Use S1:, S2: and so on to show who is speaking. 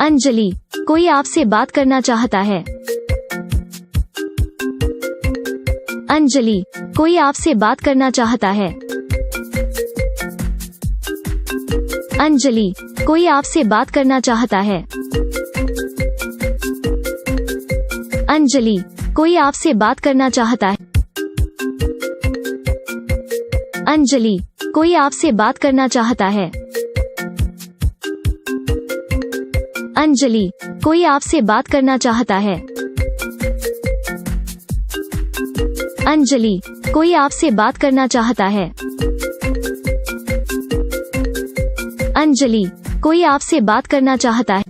S1: अंजलि, कोई आपसे बात करना चाहता है। अंजलि, कोई आपसे बात करना चाहता है। अंजलि, कोई आपसे बात करना चाहता है। अंजलि, कोई आपसे बात करना चाहता है। अंजलि, कोई आपसे बात करना चाहता है। अंजलि, कोई आपसे बात करना चाहता है। अंजलि, कोई आपसे बात करना चाहता है। अंजलि, कोई आपसे बात करना चाहता है।